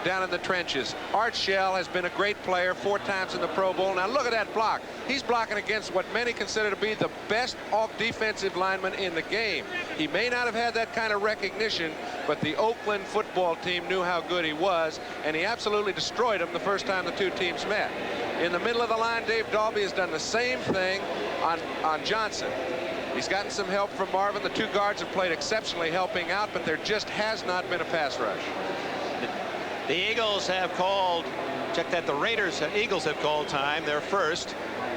down in the trenches. Art Shell has been a great player 4 times in the Pro Bowl. Now look at that block. He's blocking against what many consider to be the best defensive lineman in the game. He may not have had that kind of recognition, but the Oakland football team knew how good he was, and he absolutely destroyed him the first time the two teams met. In the middle of the line, Dave Dalby has done the same thing on Johnson. He's gotten some help from Marvin. The 2 guards have played exceptionally helping out, but there just has not been a pass rush. The Eagles have called, check that, the Eagles have called time, their first,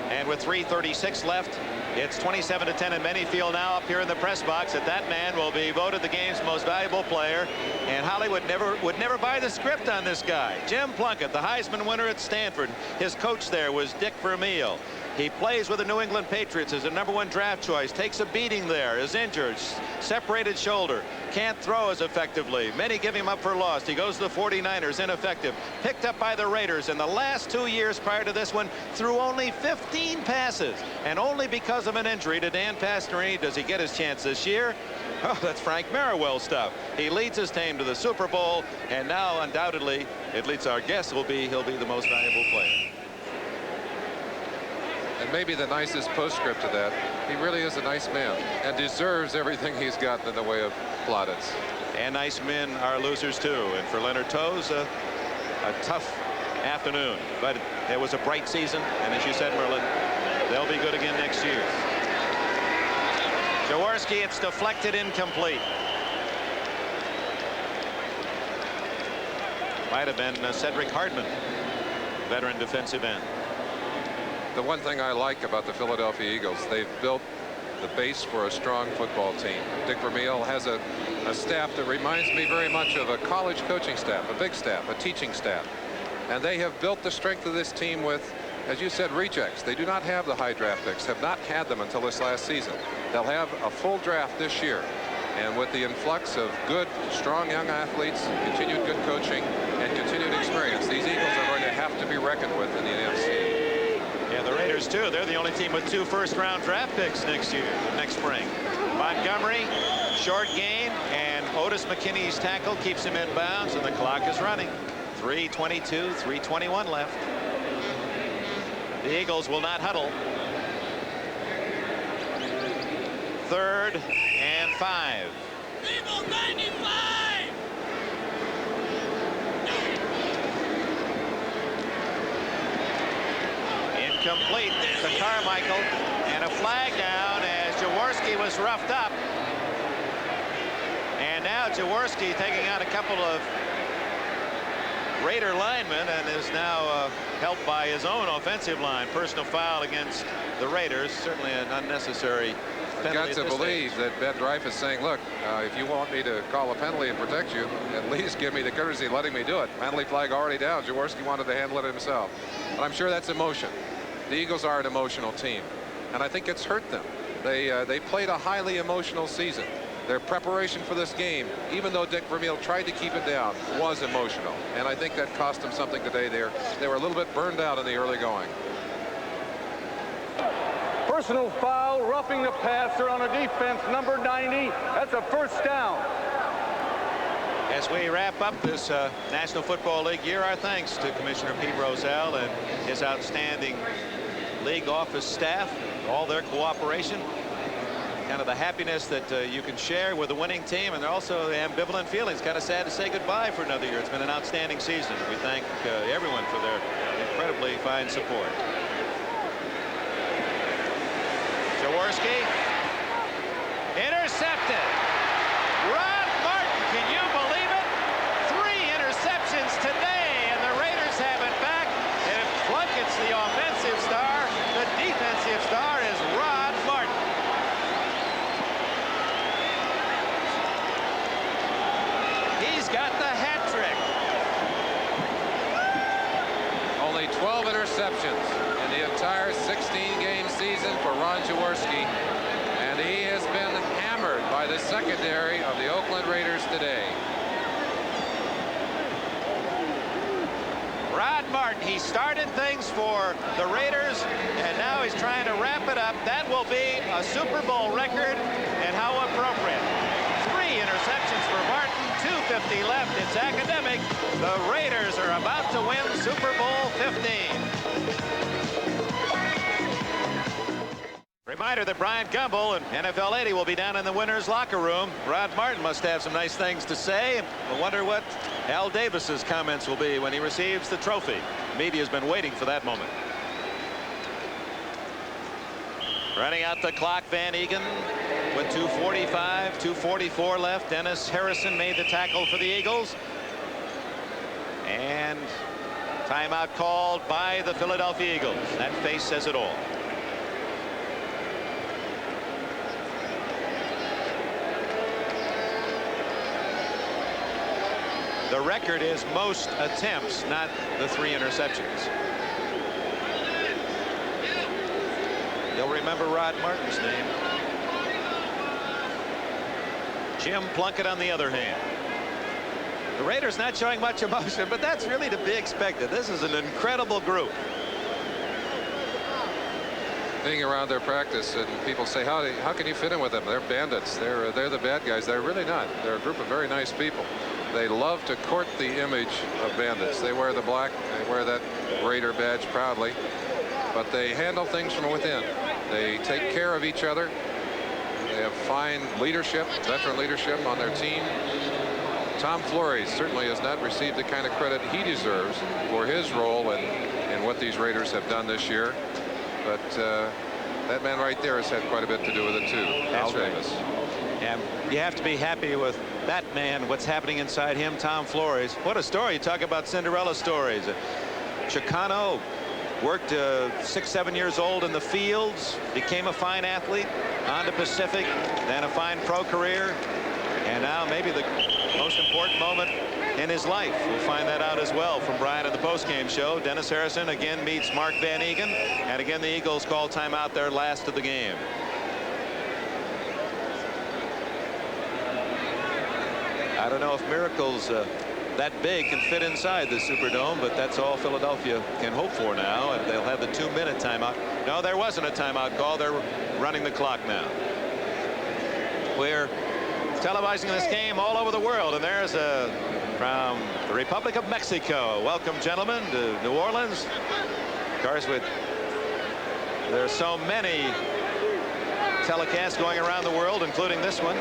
and with 3:36 left, it's 27-10 in Many feel now up here in the press box that that man will be voted the game's most valuable player, and Hollywood would never buy the script on this guy. Jim Plunkett, the Heisman winner at Stanford, his coach there was Dick Vermeil. He plays with the New England Patriots as a #1 draft choice, takes a beating there, is injured, separated shoulder, can't throw as effectively. Many give him up for lost. He goes to the 49ers, ineffective. Picked up by the Raiders. In the last 2 years prior to this one, threw only 15 passes. And only because of an injury to Dan Pastorini does he get his chance this year. Oh, that's Frank Merriwell stuff. He leads his team to the Super Bowl, and now undoubtedly, at least our guess will be, he'll be the most valuable player. And maybe the nicest postscript to that, he really is a nice man and deserves everything he's gotten in the way of plaudits. And nice men are losers too. And for Leonard Toews, a tough afternoon. But it was a bright season, and as you said, Merlin, they'll be good again next year. Jaworski, it's deflected, incomplete. Might have been Cedric Hardman, veteran defensive end. The one thing I like about the Philadelphia Eagles, they've built the base for a strong football team. Dick Vermeil has a staff that reminds me very much of a college coaching staff, a big staff, a teaching staff. And they have built the strength of this team with, as you said, rejects. They do not have the high draft picks, have not had them until this last season. They'll have a full draft this year. And with the influx of good, strong young athletes, continued good coaching, and continued experience, these Eagles are going to have to be reckoned with in the NFC. Yeah, the Raiders too. They're the only team with 2 first-round draft picks next spring. Montgomery, short gain, and Otis McKinney's tackle keeps him in bounds, and the clock is running. 3:22, 3:21 left. The Eagles will not huddle. 3rd and 5. Eagles 95! Complete to Carmichael, and a flag down as Jaworski was roughed up. And now Jaworski taking on a couple of Raider linemen and is now helped by his own offensive line. Personal foul against the Raiders, certainly an unnecessary penalty. I've got to believe that Ben Reif is saying, look, if you want me to call a penalty and protect you, at least give me the courtesy of letting me do it. Penalty flag already down. Jaworski wanted to handle it himself. But I'm sure that's emotion. The Eagles are an emotional team, and I think it's hurt them. They played a highly emotional season. Their preparation for this game, even though Dick Vermeil tried to keep it down, was emotional, and I think that cost them something today. They were a little bit burned out in the early going. Personal foul, roughing the passer on a defense, number 90. That's a first down. As we wrap up this National Football League year, our thanks to Commissioner Pete Rozelle and his outstanding league office staff, all their cooperation, kind of the happiness that you can share with the winning team, and also the ambivalent feelings. Kind of sad to say goodbye for another year. It's been an outstanding season. We thank everyone for their incredibly fine support. Jaworski, intercepted. Ron Martin, can you believe it? 3 interceptions today, and the Raiders have it back. And if Plunkett's the offensive star, the defensive star is Ron Martin. He's got the hat trick. Only 12 interceptions in the entire 16-game season for Ron Jaworski, and he has been hammered by the secondary of the Oakland Raiders today. Rod Martin, he started things for the Raiders, and now he's trying to wrap it up. That will be a Super Bowl record, and how appropriate. 3 interceptions for Martin, 2:50 left. It's academic. The Raiders are about to win Super Bowl 15. Reminder that Brian Gumbel and NFL 80 will be down in the winners' locker room. Rod Martin must have some nice things to say. I wonder what Al Davis's comments will be when he receives the trophy. Media's been waiting for that moment. Running out the clock, Van Egan with 2:45, 2:44 left. Dennis Harrison made the tackle for the Eagles. And timeout called by the Philadelphia Eagles. That face says it all. The record is most attempts, not the 3 interceptions. You'll remember Rod Martin's name. Jim Plunkett on the other hand. The Raiders not showing much emotion, but that's really to be expected. This is an incredible group. Being around their practice, and people say, how can you fit in with them? They're bandits. They're the bad guys. They're really not. They're a group of very nice people. They love to court the image of bandits. They wear the black, they wear that Raider badge proudly, but they handle things from within. They take care of each other. They have fine leadership, veteran leadership on their team. Tom Flores certainly has not received the kind of credit he deserves for his role in what these Raiders have done this year. But that man right there has had quite a bit to do with it too. Al Davis. And you have to be happy with that man, what's happening inside him, Tom Flores. What a story. You talk about Cinderella stories. Chicano worked 6-7 years old in the fields, became a fine athlete, on to Pacific, then a fine pro career, and now maybe the most important moment in his life. We'll find that out as well from Brian in the postgame show. Dennis Harrison again meets Mark Van Egan, and again the Eagles call timeout their last of the game. I don't know if miracles that big can fit inside the Superdome, but that's all Philadelphia can hope for now, and they'll have the 2-minute timeout. No, there wasn't a timeout call. They're running the clock now. We're televising this game all over the world, and there's from the Republic of Mexico. Welcome, gentlemen, to New Orleans. Of course, there's so many telecasts going around the world, including this one.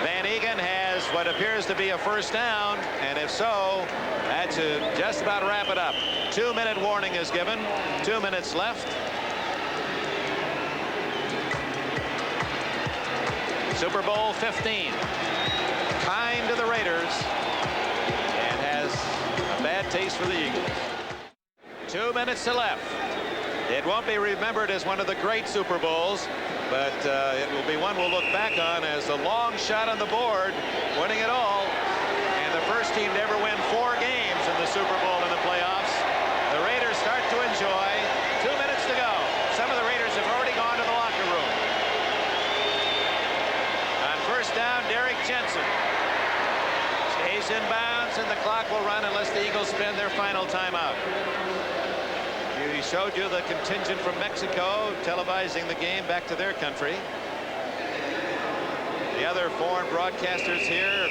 Van Egan has what appears to be a first down, and if so, that should just about wrap it up. 2-minute warning is given. 2 minutes left. Super Bowl 15. Kind to the Raiders, and has a bad taste for the Eagles. 2 minutes to left. It won't be remembered as one of the great Super Bowls, but it will be one we'll look back on as the long shot on the board, winning it all, and the first team to ever win 4 games in the Super Bowl in the playoffs. The Raiders start to enjoy. 2 minutes to go. Some of the Raiders have already gone to the locker room. On first down, Derek Jensen stays in bounds, and the clock will run unless the Eagles spend their final timeout. We showed you the contingent from Mexico televising the game back to their country. The other foreign broadcasters here,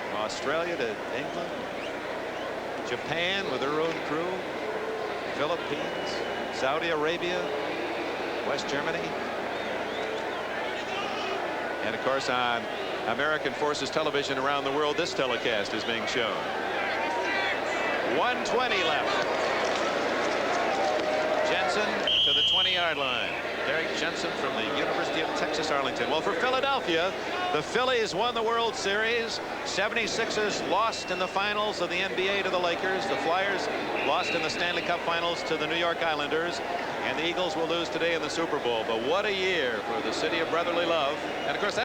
from Australia to England, Japan with their own crew, Philippines, Saudi Arabia, West Germany, and of course on American Forces Television around the world, this telecast is being shown. 1:20 left. Jensen to the 20-yard line. Derek Jensen from the University of Texas Arlington. Well, for Philadelphia, the Phillies won the World Series. 76ers lost in the finals of the NBA to the Lakers. The Flyers lost in the Stanley Cup Finals to the New York Islanders. And the Eagles will lose today in the Super Bowl. But what a year for the city of brotherly love. And of course,